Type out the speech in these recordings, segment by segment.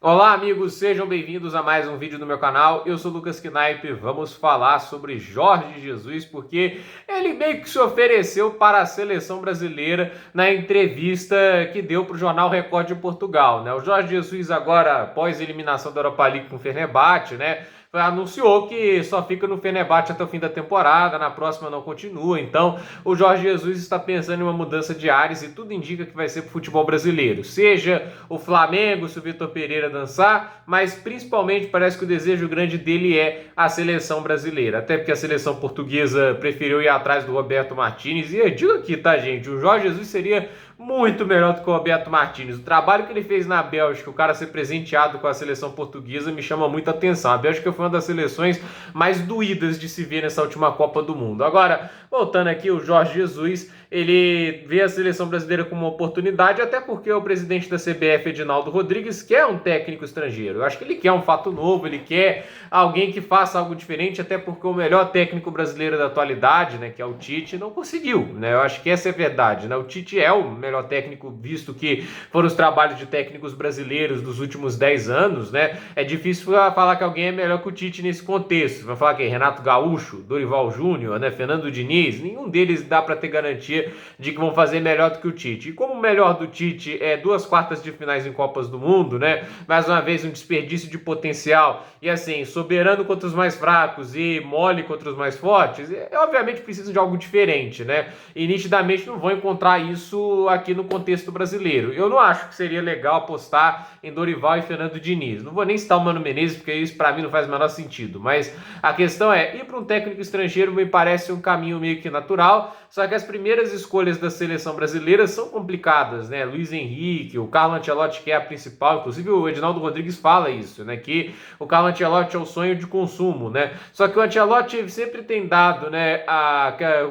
Olá, amigos, sejam bem-vindos a mais um vídeo do meu canal. Eu sou o Lucas Knaip. Vamos falar sobre Jorge Jesus, porque ele meio que se ofereceu para a seleção brasileira na entrevista que deu para o jornal Record de Portugal, né? O Jorge Jesus agora, após a eliminação da Europa League com o Fenerbahçe, né, anunciou que só fica no Fenerbahçe até o fim da temporada, na próxima não continua. Então, o Jorge Jesus está pensando em uma mudança de ares e tudo indica que vai ser para o futebol brasileiro. Seja o Flamengo, se o Vitor Pereira dançar, mas principalmente parece que o desejo grande dele é a seleção brasileira. Até porque a seleção portuguesa preferiu ir atrás do Roberto Martinez. E eu digo aqui, tá, gente? O Jorge Jesus seria muito melhor do que o Roberto Martinez. O trabalho que ele fez na Bélgica, o cara ser presenteado com a seleção portuguesa, me chama muita atenção. A Bélgica foi uma das seleções mais doídas de se ver nessa última Copa do Mundo. Agora, voltando aqui, o Jorge Jesus, ele vê a seleção brasileira como uma oportunidade, até porque o presidente da CBF, Edinaldo Rodrigues, quer um técnico estrangeiro. Eu acho que ele quer um fato novo, ele quer alguém que faça algo diferente, até porque o melhor técnico brasileiro da atualidade, né, que é o Tite, não conseguiu, né? Eu acho que essa é a verdade, né? O Tite é o melhor técnico, visto que foram os trabalhos de técnicos brasileiros dos últimos 10 anos, né? É difícil falar que alguém é melhor que o Tite nesse contexto. Vai falar que Renato Gaúcho, Dorival Júnior, né, Fernando Diniz, nenhum deles dá para ter garantia de que vão fazer melhor do que o Tite. E como o melhor do Tite é 2 quartas de finais em Copas do Mundo, né? Mais uma vez um desperdício de potencial e assim, soberano contra os mais fracos e mole contra os mais fortes, obviamente precisam de algo diferente, né? E nitidamente não vão encontrar isso aqui no contexto brasileiro. Eu não acho que seria legal apostar em Dorival e Fernando Diniz. Não vou nem citar o Mano Menezes, porque isso para mim não faz o menor sentido. Mas a questão é, ir para um técnico estrangeiro me parece um caminho meio que natural, só que as primeiras escolhas da seleção brasileira são complicadas, né? Luiz Henrique, o Carlo Ancelotti, que é a principal, inclusive o Edinaldo Rodrigues fala isso, né? Que o Carlo Ancelotti é o sonho de consumo, né? Só que o Ancelotti sempre tem dado, né,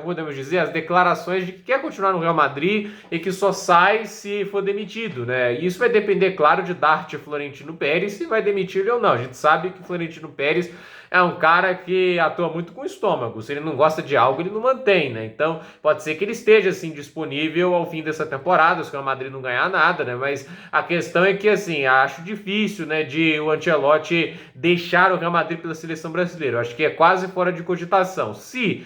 podemos dizer, as declarações de que quer continuar no Real Madrid e que só sai se for demitido, né? E isso vai depender, claro, de Dart Florentino Pérez, se vai demitir ele ou não. A gente sabe que Florentino Pérez é um cara que atua muito com o estômago. Se ele não gosta de algo, ele não mantém, né? Então, pode ser que ele esteja, assim, disponível ao fim dessa temporada, se o Real Madrid não ganhar nada, né? Mas a questão é que, assim, acho difícil, né, de o Ancelotti deixar o Real Madrid pela seleção brasileira. Eu acho que é quase fora de cogitação. Se,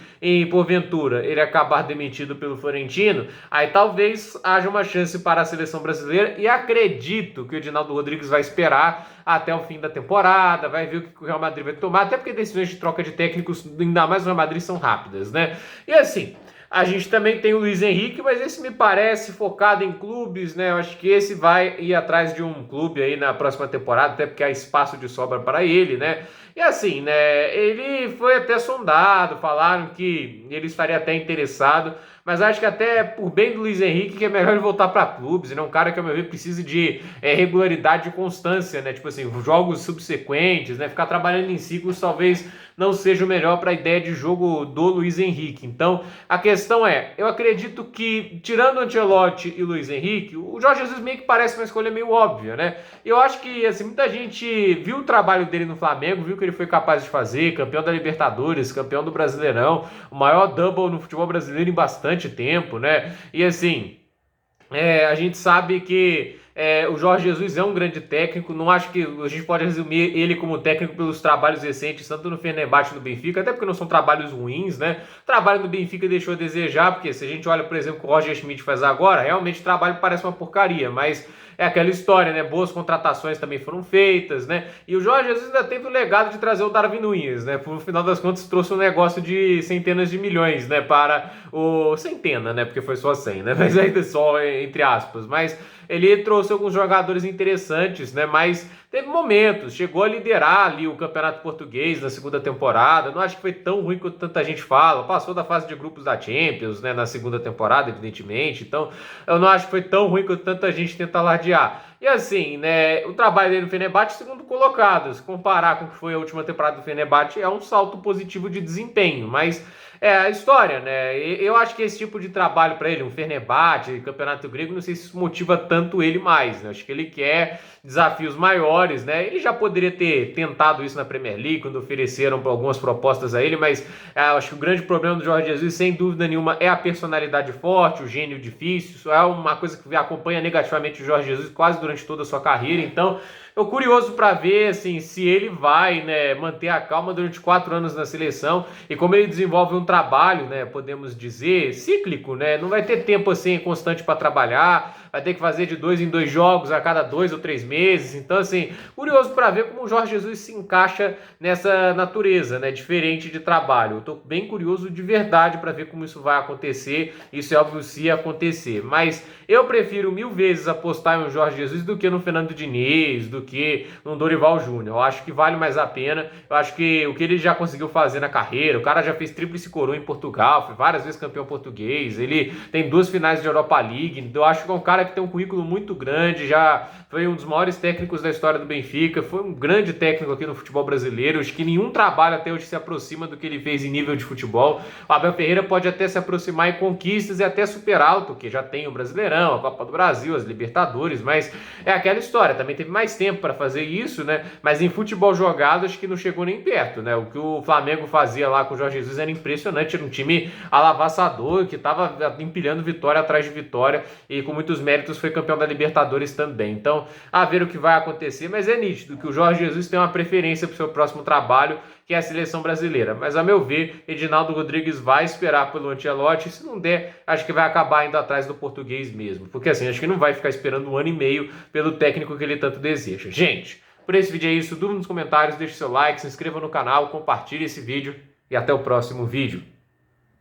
porventura, ele acabar demitido pelo Florentino, aí talvez haja uma chance para a seleção brasileira e acredito que o Edinaldo Rodrigues vai esperar até o fim da temporada, vai ver o que o Real Madrid vai tomar, até porque decisões de troca de técnicos, ainda mais no Real Madrid, são rápidas, né? E assim, a gente também tem o Luiz Henrique, mas esse me parece focado em clubes, né? Eu acho que esse vai ir atrás de um clube aí na próxima temporada, até porque há espaço de sobra para ele, né? E assim, né? Ele foi até sondado, falaram que ele estaria até interessado, mas acho que até por bem do Luiz Henrique que é melhor ele voltar para clubes, né? Um cara que, ao meu ver, precisa de regularidade e constância, né? Tipo assim, jogos subsequentes, né? Ficar trabalhando em ciclos talvez não seja o melhor para a ideia de jogo do Luiz Henrique. Então, a questão é, eu acredito que, tirando o Ancelotti e o Luiz Henrique, o Jorge Jesus meio que parece uma escolha meio óbvia, né? Eu acho que, assim, muita gente viu o trabalho dele no Flamengo, viu o que ele foi capaz de fazer, campeão da Libertadores, campeão do Brasileirão, o maior double no futebol brasileiro em bastante tempo, né? E, assim, a gente sabe que o Jorge Jesus é um grande técnico, não acho que a gente pode resumir ele como técnico pelos trabalhos recentes, tanto no Fenerbahçe e no Benfica, até porque não são trabalhos ruins, né? O trabalho no Benfica deixou a desejar, porque se a gente olha, por exemplo, o que o Roger Schmidt faz agora, realmente o trabalho parece uma porcaria, mas é aquela história, né? Boas contratações também foram feitas, né? E o Jorge Jesus ainda teve o legado de trazer o Darwin Núñez, né? Por final das contas, trouxe um negócio de centenas de milhões, né? Para o... Centena, né? Porque foi só 100, né? Mas ainda só entre aspas. Mas ele trouxe alguns jogadores interessantes, né? Mas teve momentos, chegou a liderar ali o Campeonato Português na segunda temporada. Não acho que foi tão ruim quanto tanta gente fala. Passou da fase de grupos da Champions, né? Na segunda temporada, evidentemente. Então, eu não acho que foi tão ruim quanto tanta gente tenta alardear. E assim, né, o trabalho dele no Fenerbahçe, segundo colocado, se comparar com o que foi a última temporada do Fenerbahçe, é um salto positivo de desempenho, mas é a história, né? Eu acho que esse tipo de trabalho para ele, um Fenerbahçe, campeonato grego, não sei se isso motiva tanto ele mais, né? Acho que ele quer desafios maiores, né? Ele já poderia ter tentado isso na Premier League, quando ofereceram algumas propostas a ele, mas acho que o grande problema do Jorge Jesus, sem dúvida nenhuma, é a personalidade forte, o gênio difícil. Isso é uma coisa que acompanha negativamente o Jorge Jesus quase durante toda a sua carreira. Então, eu curioso para ver assim, se ele vai, né, manter a calma durante 4 anos na seleção e como ele desenvolve um trabalho, né, podemos dizer, cíclico, né, não vai ter tempo assim constante para trabalhar, vai ter que fazer de 2 em 2 jogos a cada 2 ou 3 meses. Então, assim, curioso para ver como o Jorge Jesus se encaixa nessa natureza, né, diferente de trabalho. Eu tô bem curioso de verdade para ver como isso vai acontecer. Isso é óbvio se acontecer, mas eu prefiro 1000 vezes apostar em um Jorge Jesus do que no Fernando Diniz, do que no Dorival Júnior. Eu acho que vale mais a pena. Eu acho que o que ele já conseguiu fazer na carreira, o cara já fez tríplice coroa em Portugal, foi várias vezes campeão português, ele tem 2 finais de Europa League. Então eu acho que é um cara que tem um currículo muito grande, já foi um dos maiores técnicos da história do Benfica, foi um grande técnico aqui no futebol brasileiro. Acho que nenhum trabalho até hoje se aproxima do que ele fez em nível de futebol. O Abel Ferreira pode até se aproximar em conquistas e até superá-lo, porque já tem o Brasileirão, a Copa do Brasil, as Libertadores, mas é aquela história, também teve mais tempo para fazer isso, né? Mas em futebol jogado acho que não chegou nem perto, né? O que o Flamengo fazia lá com o Jorge Jesus era impressionante, era um time alavassador que estava empilhando vitória atrás de vitória e com muitos méritos foi campeão da Libertadores também. Então, a ver o que vai acontecer, mas é nítido que o Jorge Jesus tem uma preferência para o seu próximo trabalho, que é a seleção brasileira. Mas, a meu ver, Edinaldo Rodrigues vai esperar pelo Ancelotti. Se não der, acho que vai acabar indo atrás do português mesmo. Porque, assim, acho que não vai ficar esperando 1 ano e meio pelo técnico que ele tanto deseja. Gente, por esse vídeo é isso. Dúvida nos comentários, deixe seu like, se inscreva no canal, compartilhe esse vídeo e até o próximo vídeo.